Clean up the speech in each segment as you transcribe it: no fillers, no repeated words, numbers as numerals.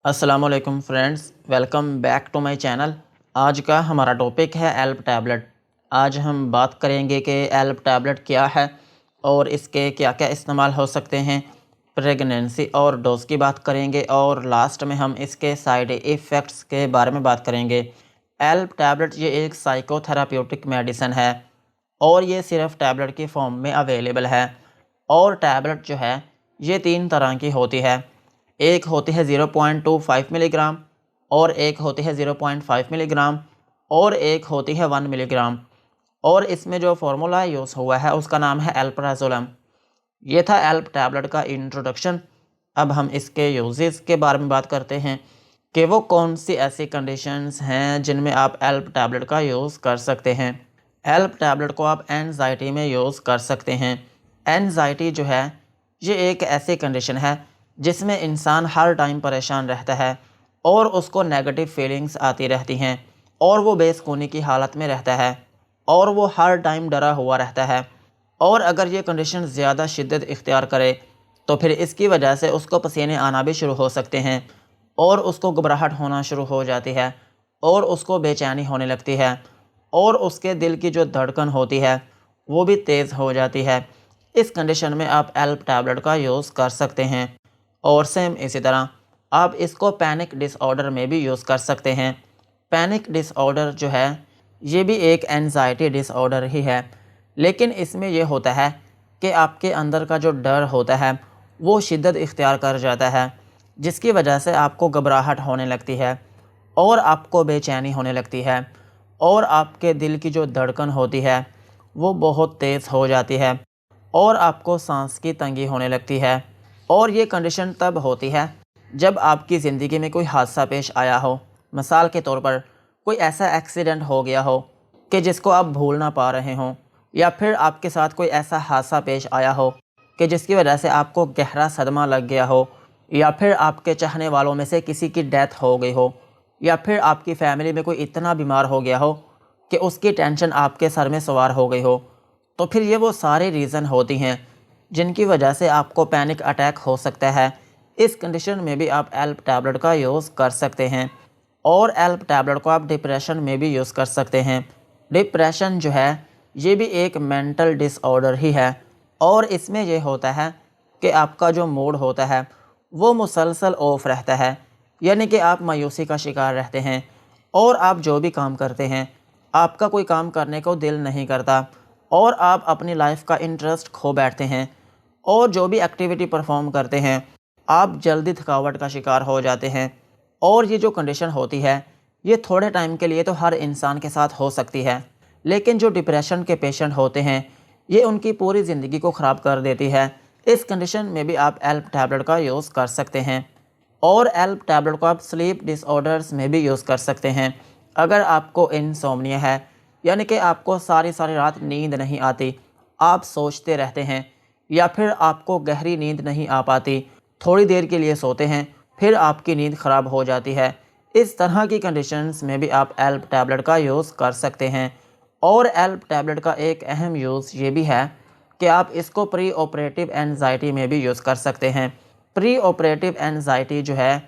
अस्सलामुअलैकुम friends, welcome back to my channel. आज का हमारा टॉपिक है एल्प टैबलेट। आज हम बात करेंगे कि एल्प टैबलेट क्या है और इसके क्या क्या इस्तेमाल हो सकते हैं। प्रेगनेंसी और डोज की बात करेंगे और लास्ट में हम इसके साइड इफ़ेक्ट्स के बारे में बात करेंगे। एल्प टैबलेट ये एक साइकोथेराप्यूटिक मेडिसिन है और ये सिर्फ टैबलेट की फॉर्म में अवेलेबल है। और टैबलेट जो है ये 3 तरह की होती है। एक होती है 0.25 मिलीग्राम और एक होती है 0.5 मिलीग्राम और एक होती है 1 मिलीग्राम। और इसमें जो फार्मूला यूज़ हुआ है उसका नाम है एल्प्राजोलम। ये था एल्प टैबलेट का इंट्रोडक्शन। अब हम इसके यूजेस के बारे में बात करते हैं कि वो कौन सी ऐसी कंडीशंस हैं जिनमें आप एल्प टैबलेट का यूज़ कर सकते हैं। एल्प टैबलेट को आप एंजाइटी में यूज़ कर सकते हैं। एंजाइटी जो है ये एक ऐसी कंडीशन है जिसमें इंसान हर टाइम परेशान रहता है और उसको नेगेटिव फीलिंग्स आती रहती हैं और वो बेसुकूनी की हालत में रहता है और वो हर टाइम डरा हुआ रहता है। और अगर ये कंडीशन ज़्यादा शिद्दत इख्तियार करे तो फिर इसकी वजह से उसको पसीने आना भी शुरू हो सकते हैं और उसको घबराहट होना शुरू हो जाती है और उसको बेचैनी होने लगती है और उसके दिल की जो धड़कन होती है वो भी तेज़ हो जाती है। इस कंडीशन में आप एल्प टैबलेट का यूज़ कर सकते हैं। और सेम इसी तरह आप इसको पैनिक डिसऑर्डर में भी यूज़ कर सकते हैं। पैनिक डिसऑर्डर जो है ये भी एक एंजाइटी डिसऑर्डर ही है, लेकिन इसमें यह होता है कि आपके अंदर का जो डर होता है वो शिद्दत इख्तियार कर जाता है, जिसकी वजह से आपको घबराहट होने लगती है और आपको बेचैनी होने लगती है और आपके दिल की जो धड़कन होती है वो बहुत तेज़ हो जाती है और आपको सांस की तंगी होने लगती है। और ये कंडीशन तब होती है जब आपकी ज़िंदगी में कोई हादसा पेश आया हो। मिसाल के तौर पर कोई ऐसा एक्सीडेंट हो गया हो कि जिसको आप भूल ना पा रहे हों, या फिर आपके साथ कोई ऐसा हादसा पेश आया हो कि जिसकी वजह से आपको गहरा सदमा लग गया हो, या फिर आपके चाहने वालों में से किसी की डेथ हो गई हो, या फिर आपकी फैमिली में कोई इतना बीमार हो गया हो कि उसकी टेंशन आपके सर में सवार हो गई हो। तो फिर ये वो सारे रीज़न होती हैं जिनकी वजह से आपको पैनिक अटैक हो सकता है। इस कंडीशन में भी आप एल्प टैबलेट का यूज़ कर सकते हैं। और एल्प टैबलेट को आप डिप्रेशन में भी यूज़ कर सकते हैं। डिप्रेशन जो है ये भी एक मेंटल डिसऑर्डर ही है और इसमें यह होता है कि आपका जो मूड होता है वो मुसलसल ऑफ रहता है, यानी कि आप मायूसी का शिकार रहते हैं और आप जो भी काम करते हैं आपका कोई काम करने को दिल नहीं करता और आप अपनी लाइफ का इंटरेस्ट खो बैठते हैं और जो भी एक्टिविटी परफॉर्म करते हैं आप जल्दी थकावट का शिकार हो जाते हैं। और ये जो कंडीशन होती है ये थोड़े टाइम के लिए तो हर इंसान के साथ हो सकती है, लेकिन जो डिप्रेशन के पेशेंट होते हैं ये उनकी पूरी ज़िंदगी को ख़राब कर देती है। इस कंडीशन में भी आप एल्प टैबलेट का यूज़ कर सकते हैं। और एल्प टैबलेट को आप स्लीप डिसऑर्डर्स में भी यूज़ कर सकते हैं। अगर आपको इंसोम्निया है, यानी कि आपको सारी सारी रात नींद नहीं आती, आप सोचते रहते हैं, या फिर आपको गहरी नींद नहीं आ पाती, थोड़ी देर के लिए सोते हैं फिर आपकी नींद ख़राब हो जाती है, इस तरह की कंडीशंस में भी आप एल्प टैबलेट का यूज़ कर सकते हैं। और एल्प टैबलेट का एक अहम यूज़ ये भी है कि आप इसको प्री ऑपरेटिव एंजाइटी में भी यूज़ कर सकते हैं। प्री ऑपरेटिव एंजाइटी जो है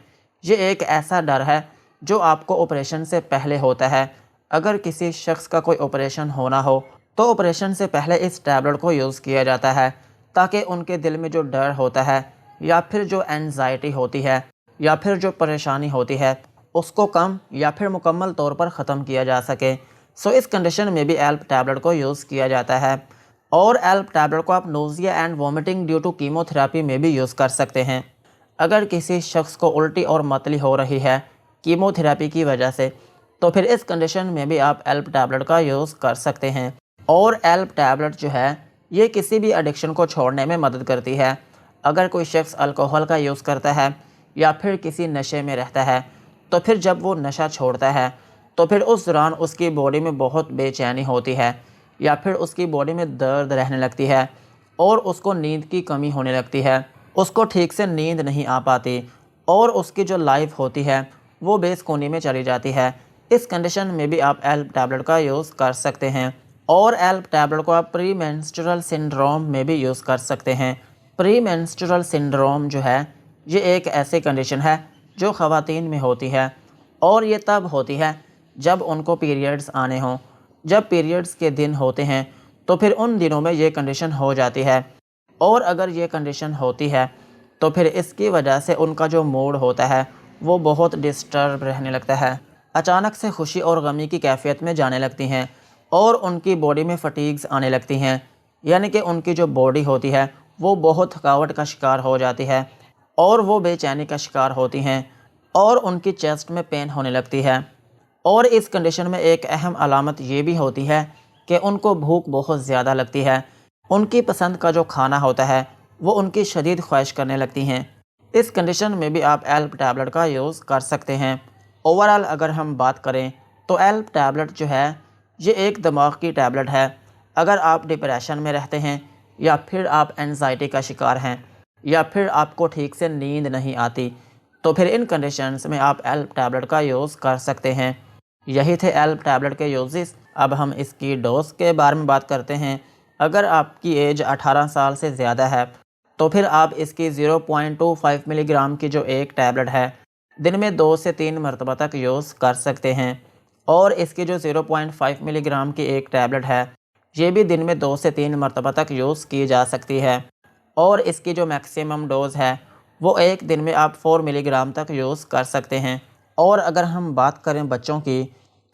ये एक ऐसा डर है जो आपको ऑपरेशन से पहले होता है। अगर किसी शख्स का कोई ऑपरेशन होना हो तो ऑपरेशन से पहले इस टैबलेट को यूज़ किया जाता है ताकि उनके दिल में जो डर होता है या फिर जो एंजाइटी होती है या फिर जो परेशानी होती है उसको कम या फिर मुकम्मल तौर पर ख़त्म किया जा सके। सो इस कंडीशन में भी एल्प टैबलेट को यूज़ किया जाता है। और एल्प टैबलेट को आप nausea and vomiting due to chemotherapy में भी यूज़ कर सकते हैं। अगर किसी शख्स को उल्टी और मतली हो रही है कीमोथेरेपी की वजह से, तो फिर इस कंडीशन में भी आप एल्प टैबलेट का यूज़ कर सकते हैं। और एल्प टैबलेट जो है ये किसी भी एडिक्शन को छोड़ने में मदद करती है। अगर कोई शख्स अल्कोहल का यूज़ करता है या फिर किसी नशे में रहता है, तो फिर जब वो नशा छोड़ता है तो फिर उस दौरान उसकी बॉडी में बहुत बेचैनी होती है या फिर उसकी बॉडी में दर्द रहने लगती है और उसको नींद की कमी होने लगती है, उसको ठीक से नींद नहीं आ पाती और उसकी जो लाइफ होती है वो बेसुकूनी में चली जाती है। इस कंडीशन में भी आप एल्प टैबलेट का यूज़ कर सकते हैं। और एल्प टैबलेट को आप प्री मेंस्ट्रुअल सिंड्रोम में भी यूज़ कर सकते हैं। प्री मेंस्ट्रुअल सिंड्रोम जो है ये एक ऐसी कंडीशन है जो ख़वातीन में होती है, और ये तब होती है जब उनको पीरियड्स आने हों। जब पीरियड्स के दिन होते हैं तो फिर उन दिनों में ये कंडीशन हो जाती है, और अगर ये कंडीशन होती है तो फिर इसकी वजह से उनका जो मूड होता है वो बहुत डिस्टर्ब रहने लगता है। अचानक से खुशी और गमी की कैफियत में जाने लगती हैं, और उनकी बॉडी में फटीग्स आने लगती हैं, यानी कि उनकी जो बॉडी होती है वो बहुत थकावट का शिकार हो जाती है, और वो बेचैनी का शिकार होती हैं, और उनकी चेस्ट में पेन होने लगती है। और इस कंडीशन में एक अहम अलामत ये भी होती है कि उनको भूख बहुत ज़्यादा लगती है। उनकी पसंद का जो खाना होता है वो उनकी शदीद ख्वाहिश करने लगती हैं। इस कंडीशन में भी आप एल्प टैबलेट का यूज़ कर सकते हैं। ओवरऑल अगर हम बात करें तो एल्प टैबलेट जो है ये एक दिमाग की टैबलेट है। अगर आप डिप्रेशन में रहते हैं, या फिर आप एंजाइटी का शिकार हैं, या फिर आपको ठीक से नींद नहीं आती, तो फिर इन कंडीशंस में आप एल्प टैबलेट का यूज़ कर सकते हैं। यही थे एल्प टैबलेट के यूजेस। अब हम इसकी डोज के बारे में बात करते हैं। अगर आपकी एज 18 साल से ज़्यादा है तो फिर आप इसकी 0.25 मिलीग्राम की जो एक टैबलेट है दिन में 2 से 3 मरतबा तक यूज़ कर सकते हैं। और इसकी जो 0.5 मिलीग्राम की एक टैबलेट है ये भी दिन में 2 से 3 मरतबा तक यूज़ की जा सकती है। और इसकी जो मैक्सिमम डोज़ है वो एक दिन में आप 4 मिलीग्राम तक यूज़ कर सकते हैं। और अगर हम बात करें बच्चों की,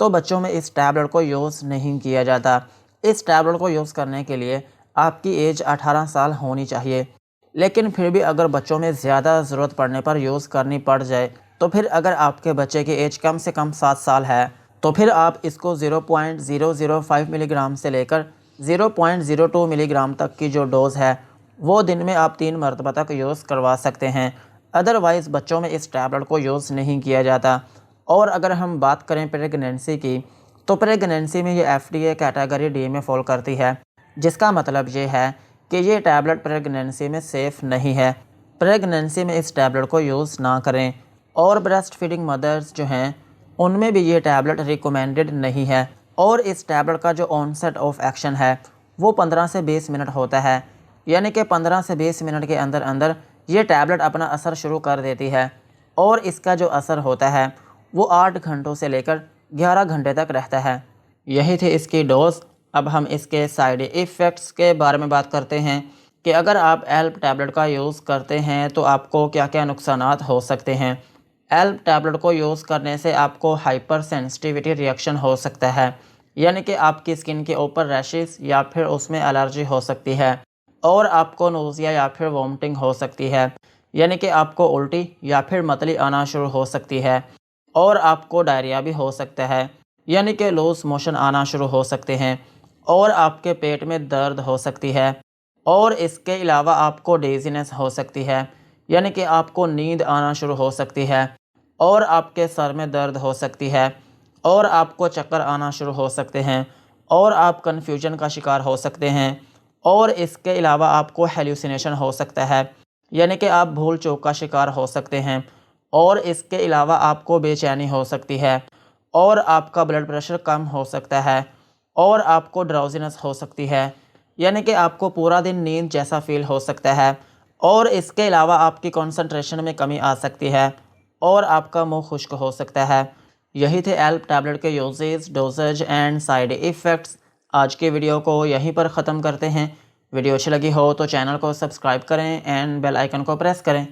तो बच्चों में इस टैबलेट को यूज़ नहीं किया जाता। इस टैबलेट को यूज़ करने के लिए आपकी एज 18 साल होनी चाहिए। लेकिन फिर भी अगर बच्चों में ज़्यादा ज़रूरत पड़ने पर यूज़ करनी पड़ जाए, तो फिर अगर आपके बच्चे की एज कम से कम 7 साल है तो फिर आप इसको 0.005 मिलीग्राम से लेकर 0.02 मिलीग्राम तक की जो डोज़ है वो दिन में आप 3 मरतबा तक यूज़ करवा सकते हैं। अदरवाइज़ बच्चों में इस टैबलेट को यूज़ नहीं किया जाता। और अगर हम बात करें प्रेगनेंसी की, तो प्रेगनेंसी में ये FDA कैटेगरी डी में फॉल करती है, जिसका मतलब ये है कि ये टैबलेट प्रेगनेंसी में सेफ़ नहीं है। प्रेगनेंसी में इस टैबलेट को यूज़ ना करें। और ब्रेस्ट फीडिंग मदर्स जो हैं उनमें भी ये टैबलेट रिकमेंडेड नहीं है। और इस टैबलेट का जो ऑनसेट ऑफ एक्शन है वो 15 से 20 मिनट होता है, यानी कि 15 से 20 मिनट के अंदर अंदर ये टैबलेट अपना असर शुरू कर देती है। और इसका जो असर होता है वो 8 घंटों से लेकर 11 घंटे तक रहता है। यही थे इसकी डोज। अब हम इसके साइड इफ़ेक्ट्स के बारे में बात करते हैं कि अगर आप एल्प टैबलेट का यूज़ करते हैं तो आपको क्या क्या नुकसानात हो सकते हैं। एल्प टैबलेट को यूज़ करने से आपको हाइपर सेंसिटिविटी रिएक्शन हो सकता है, यानी कि आपकी स्किन के ऊपर रैशेस या फिर उसमें एलर्जी हो सकती है। और आपको नोज़िया या फिर वॉमिटिंग हो सकती है, यानी कि आपको उल्टी या फिर मतली आना शुरू हो सकती है। और आपको डायरिया भी हो सकता है, यानी कि लूज मोशन आना शुरू हो सकते हैं। और आपके पेट में दर्द हो सकती है। और इसके अलावा आपको डेजीनेस हो सकती है, यानी कि आपको नींद आना शुरू हो सकती है। और आपके सर में दर्द हो सकती है, और आपको चक्कर आना शुरू हो सकते हैं, और आप कन्फ्यूजन का शिकार हो सकते हैं। और इसके अलावा आपको हेल्यूसिनेशन हो सकता है, यानी कि आप भूल चूक का शिकार हो सकते हैं। और इसके अलावा आपको बेचैनी हो सकती है, और आपका ब्लड प्रेशर कम हो सकता है, और आपको ड्राउजीनेस हो सकती है, यानी कि आपको पूरा दिन नींद जैसा फील हो सकता है। और इसके अलावा आपकी कंसंट्रेशन में कमी आ सकती है, और आपका मुंह खुश्क हो सकता है। यही थे एल्प टैबलेट के uses, dosages and side effects. आज के वीडियो को यहीं पर ख़त्म करते हैं। वीडियो अच्छी लगी हो तो चैनल को सब्सक्राइब करें एंड बेल आइकन को प्रेस करें।